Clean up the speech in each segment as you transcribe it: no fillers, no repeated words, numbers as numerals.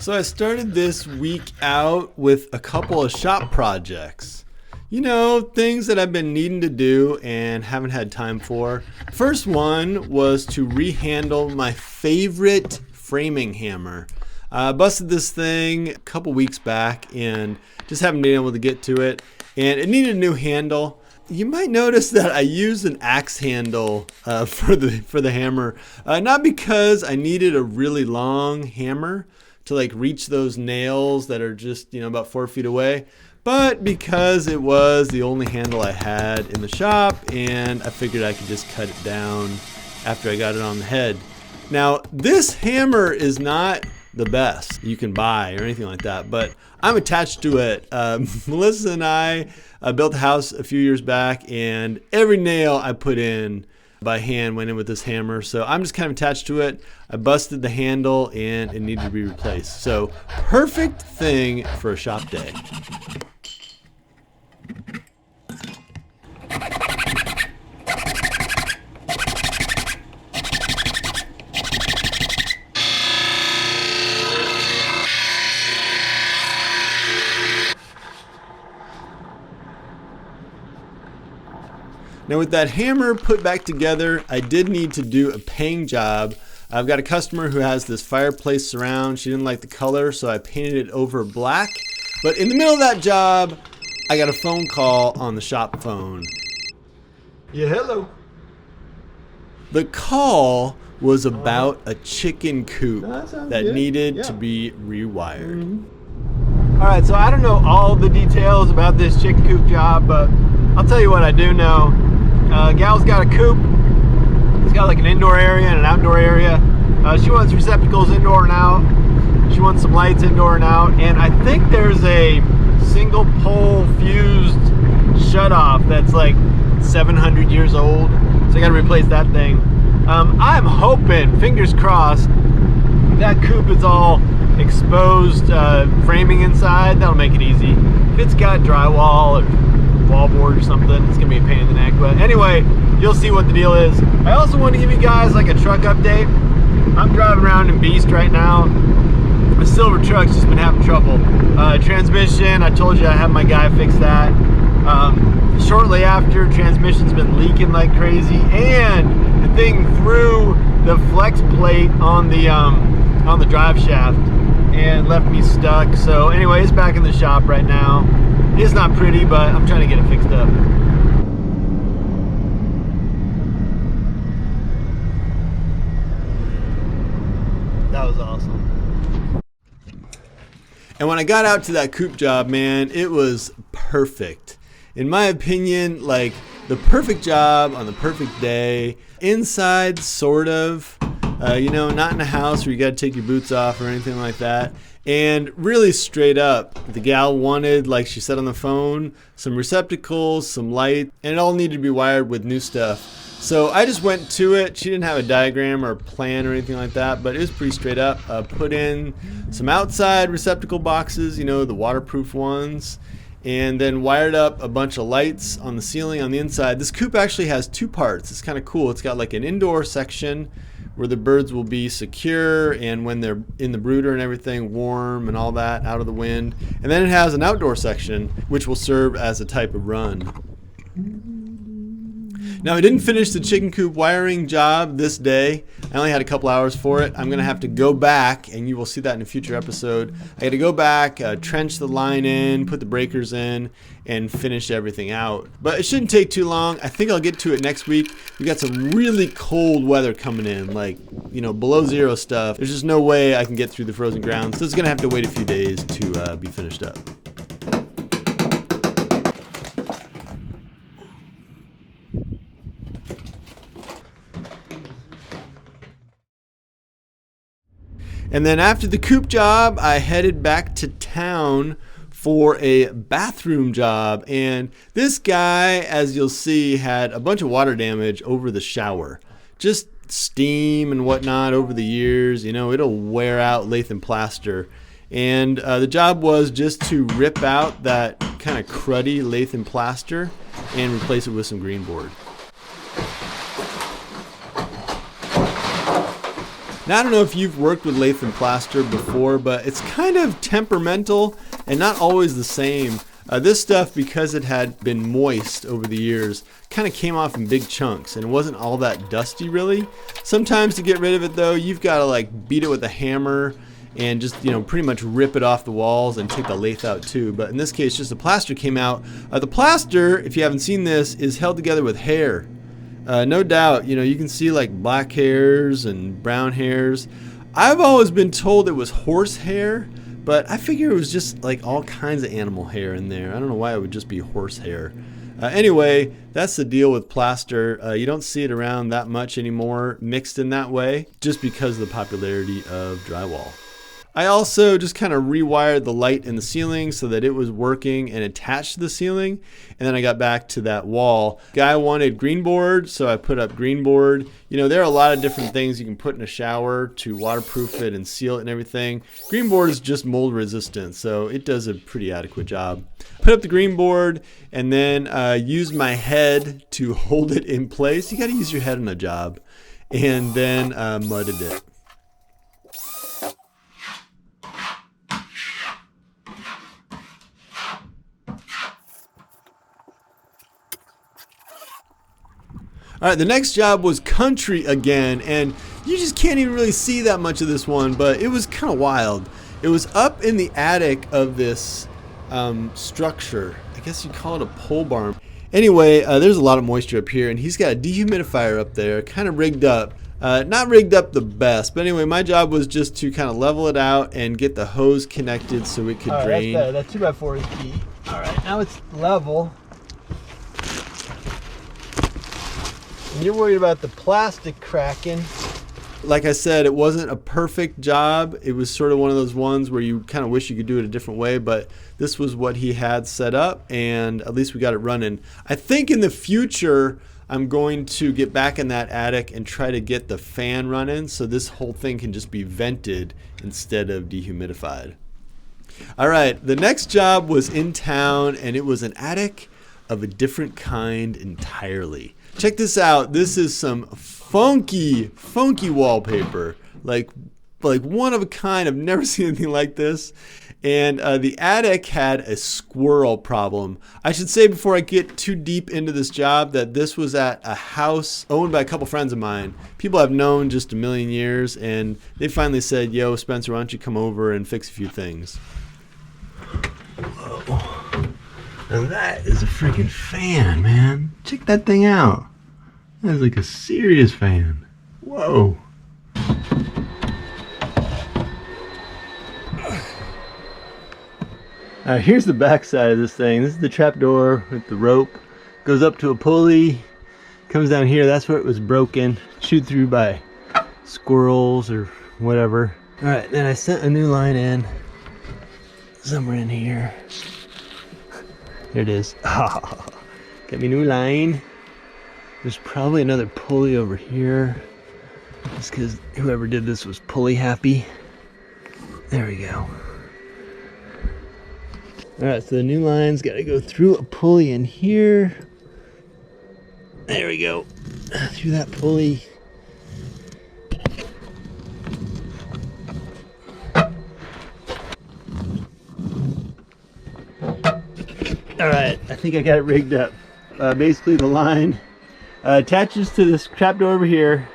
So I started this week out with a couple of shop projects. You know, things that I've been needing to do and haven't had time for. First one was to rehandle my favorite framing hammer. I busted this thing a couple weeks back and just haven't been able to get to it. And it needed a new handle. You might notice that I used an axe handle for the hammer. Not because I needed a really long hammer to like reach those nails that are just, about 4 feet away, but because it was the only handle I had in the shop and I figured I could just cut it down after I got it on the head. Now, this hammer is not the best you can buy or anything like that, but I'm attached to it. Melissa and I built a house a few years back, and every nail I put in by hand went in with this hammer, so I'm just kind of attached to it. I busted the handle and it needed to be replaced. So perfect thing for a shop day. Now with that hammer put back together, I did need to do a paint job. I've got a customer who has this fireplace surround. She didn't like the color, so I painted it over black. But in the middle of that job, I got a phone call on the shop phone. Yeah, hello. The call was about a chicken coop that needed to be rewired. All right, so I don't know all the details about this chicken coop job, but I'll tell you what I do know. Gal's got a coop. It's got like an indoor area and an outdoor area. She wants receptacles indoor and out. She wants some lights indoor and out. And I think there's a single pole fused shutoff that's like 700 years old. So I got to replace that thing. I'm hoping, fingers crossed, that coop is all exposed framing inside. That'll make it easy. If it's got drywall or wallboard or something, it's gonna be a pain in the neck. But anyway, you'll see what the deal is. I also want to give you guys like a truck update. I'm driving around in Beast right now. The silver truck's just been having trouble. Transmission, I told you I had my guy fix that. Shortly after, transmission's been leaking like crazy, and the thing threw the flex plate on the drive shaft and left me stuck. So anyway, it's back in the shop right now. It's not pretty, but I'm trying to get it fixed up. That was awesome. And when I got out to that coop job, man, it was perfect. In my opinion, like the perfect job on the perfect day. Inside, sort of. Not in a house where you got to take your boots off or anything like that. And really straight up, the gal wanted, like she said on the phone, some receptacles, some light, and it all needed to be wired with new stuff. So I just went to it. She didn't have a diagram or a plan or anything like that, but it was pretty straight up. Put in some outside receptacle boxes, the waterproof ones, and then wired up a bunch of lights on the ceiling on the inside. This coop actually has two parts. It's kind of cool. It's got like an indoor section where the birds will be secure and when they're in the brooder and everything, warm and all that, out of the wind. And then it has an outdoor section which will serve as a type of run. Now, I didn't finish the chicken coop wiring job this day. I only had a couple hours for it. I'm going to have to go back, and you will see that in a future episode. I got to go back, trench the line in, put the breakers in, and finish everything out. But it shouldn't take too long. I think I'll get to it next week. We got some really cold weather coming in, like, below zero stuff. There's just no way I can get through the frozen ground, so it's going to have to wait a few days to be finished up. And then after the coop job, I headed back to town for a bathroom job. And this guy, as you'll see, had a bunch of water damage over the shower. Just steam and whatnot over the years. It'll wear out lath and plaster. And the job was just to rip out that kind of cruddy lath and plaster and replace it with some green board. Now, I don't know if you've worked with lath and plaster before, but it's kind of temperamental and not always the same. This stuff, because it had been moist over the years, kind of came off in big chunks and it wasn't all that dusty really. Sometimes to get rid of it though, you've got to like beat it with a hammer and just, you know, pretty much rip it off the walls and take the lath out too. But in this case, just the plaster came out. The plaster, if you haven't seen this, is held together with hair. No doubt, you know, you can see like black hairs and brown hairs. I've always been told it was horse hair, but I figure it was just like all kinds of animal hair in there. I don't know why it would just be horse hair. Anyway, that's the deal with plaster. You don't see it around that much anymore mixed in that way, just because of the popularity of drywall. I also just kind of rewired the light in the ceiling so that it was working and attached to the ceiling. And then I got back to that wall. Guy wanted green board, so I put up green board. You know, there are a lot of different things you can put in a shower to waterproof it and seal it and everything. Green board is just mold resistant, so it does a pretty adequate job. Put up the green board and then use my head to hold it in place. You got to use your head on a job. And then mudded it. All right, the next job was country again, and you just can't even really see that much of this one, but it was kind of wild. It was up in the attic of this structure. I guess you'd call it a pole barn. Anyway, there's a lot of moisture up here, and he's got a dehumidifier up there, kind of rigged up. Not rigged up the best, but anyway, my job was just to kind of level it out and get the hose connected so it could drain. That 2x4 is key. All right, now it's level. And you're worried about the plastic cracking. Like I said, it wasn't a perfect job. It was sort of one of those ones where you kind of wish you could do it a different way, but this was what he had set up, and at least we got it running. I think in the future, I'm going to get back in that attic and try to get the fan running so this whole thing can just be vented instead of dehumidified. All right, the next job was in town, and it was an attic of a different kind entirely. Check this out. This is some funky wallpaper. Like one of a kind. I've never seen anything like this. And the attic had a squirrel problem. I should say before I get too deep into this job that this was at a house owned by a couple friends of mine. People I've known just a million years, and they finally said, "Yo, Spencer, why don't you come over and fix a few things?" Whoa. Now that is a freaking fan, man. Check that thing out. That is like a serious fan. Whoa. Here's the back side of this thing. This is the trap door with the rope. Goes up to a pulley. Comes down here. That's where it was broken. Chewed through by squirrels or whatever. Alright, then I sent a new line in. Somewhere in here. There it is. Got me new line. There's probably another pulley over here. Just because whoever did this was pulley happy. There we go. Alright, so the new line's got to go through a pulley in here. There we go. Through that pulley. Alright, I think I got it rigged up. Basically the line attaches to this trap door over here,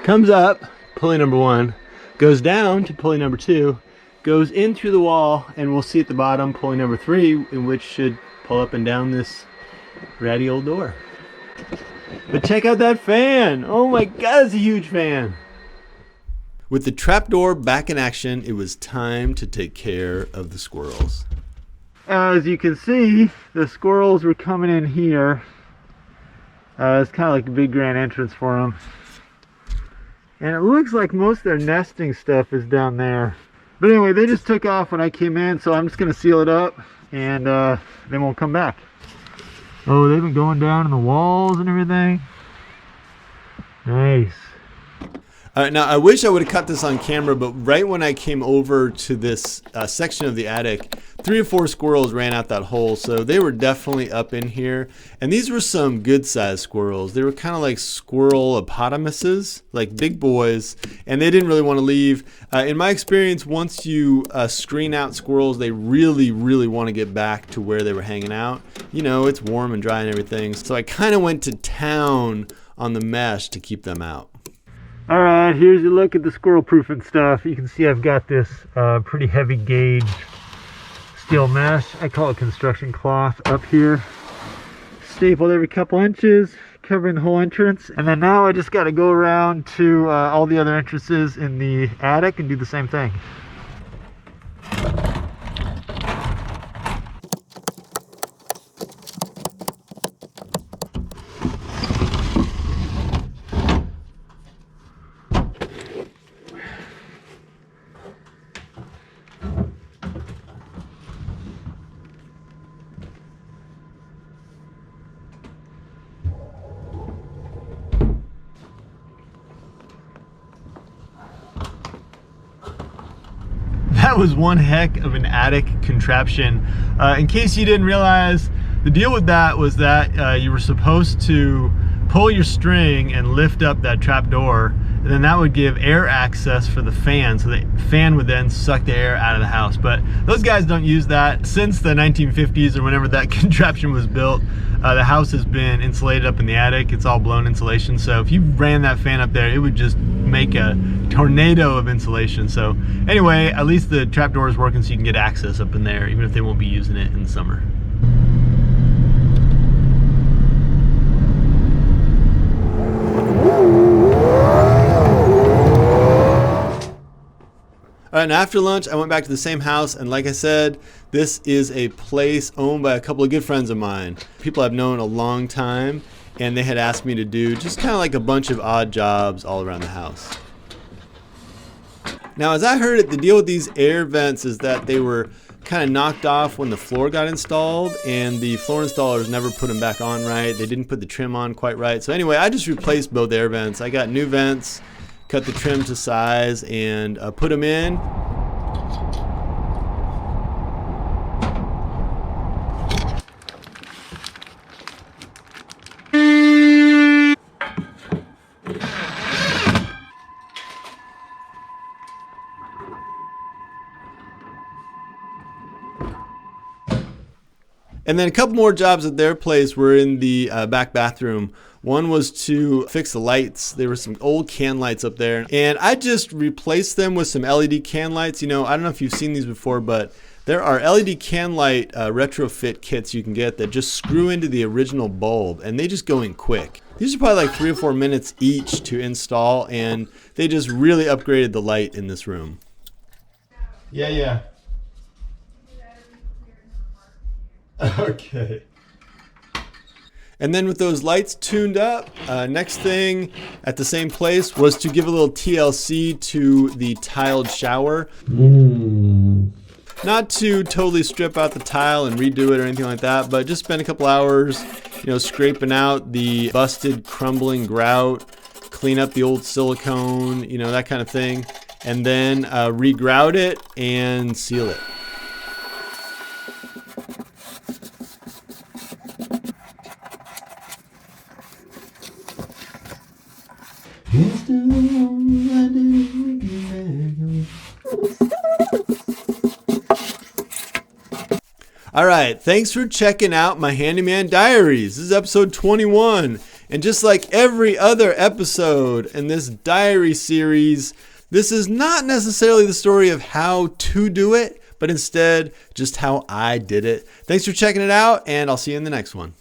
comes up, pulley number 1, goes down to pulley number 2, goes in through the wall, and we'll see at the bottom pulley number 3, in which should pull up and down this ratty old door. But check out that fan! Oh my god, it's a huge fan! With the trapdoor back in action, it was time to take care of the squirrels. As you can see, the squirrels were coming in here. It's kind of like a big grand entrance for them. And it looks like most of their nesting stuff is down there. But anyway, they just took off when I came in, so I'm just going to seal it up and they won't come back. Oh, they've been going down in the walls and everything. Nice. Now, I wish I would have cut this on camera, but right when I came over to this section of the attic, 3 or 4 squirrels ran out that hole, so they were definitely up in here. And these were some good-sized squirrels. They were kind of like squirrel-opotamuses, like big boys, and they didn't really want to leave. In my experience, once you screen out squirrels, they really, really want to get back to where they were hanging out. You know, it's warm and dry and everything, so I kind of went to town on the mesh to keep them out. All right, here's a look at the squirrel proofing stuff. You can see I've got this pretty heavy gauge steel mesh. I call it construction cloth up here. Stapled every couple inches, covering the whole entrance. And then now I just got to go around to all the other entrances in the attic and do the same thing. That was one heck of an attic contraption. In case you didn't realize, the deal with that was that you were supposed to pull your string and lift up that trap door, and then that would give air access for the fan, so the fan would then suck the air out of the house. But those guys don't use that. Since the 1950s or whenever that contraption was built, the house has been insulated up in the attic. It's all blown insulation, so if you ran that fan up there, it would just make a tornado of insulation. So anyway, at least the trap door is working, so you can get access up in there, even if they won't be using it in the summer. All right, and after lunch, I went back to the same house, and like I said, this is a place owned by a couple of good friends of mine, people I've known a long time, and they had asked me to do just kind of like a bunch of odd jobs all around the house. Now, as I heard it, the deal with these air vents is that they were kind of knocked off when the floor got installed, and the floor installers never put them back on right. They didn't put the trim on quite right. So anyway, I just replaced both air vents. I got new vents, cut the trim to size, and put them in. And then a couple more jobs at their place were in the back bathroom. One was to fix the lights. There were some old can lights up there, and I just replaced them with some LED can lights. You know, I don't know if you've seen these before, but there are LED can light retrofit kits you can get that just screw into the original bulb, and they just go in quick. These are probably like 3 or 4 minutes each to install, and they just really upgraded the light in this room. Yeah. Okay. And then with those lights tuned up, next thing at the same place was to give a little TLC to the tiled shower. Not to totally strip out the tile and redo it or anything like that, but just spend a couple hours, you know, scraping out the busted, crumbling grout, clean up the old silicone, you know, that kind of thing, and then regrout it and seal it. All right, thanks for checking out my Handyman Diaries. This is episode 21. And just like every other episode in this diary series, this is not necessarily the story of how to do it, but instead just how I did it. Thanks for checking it out, and I'll see you in the next one.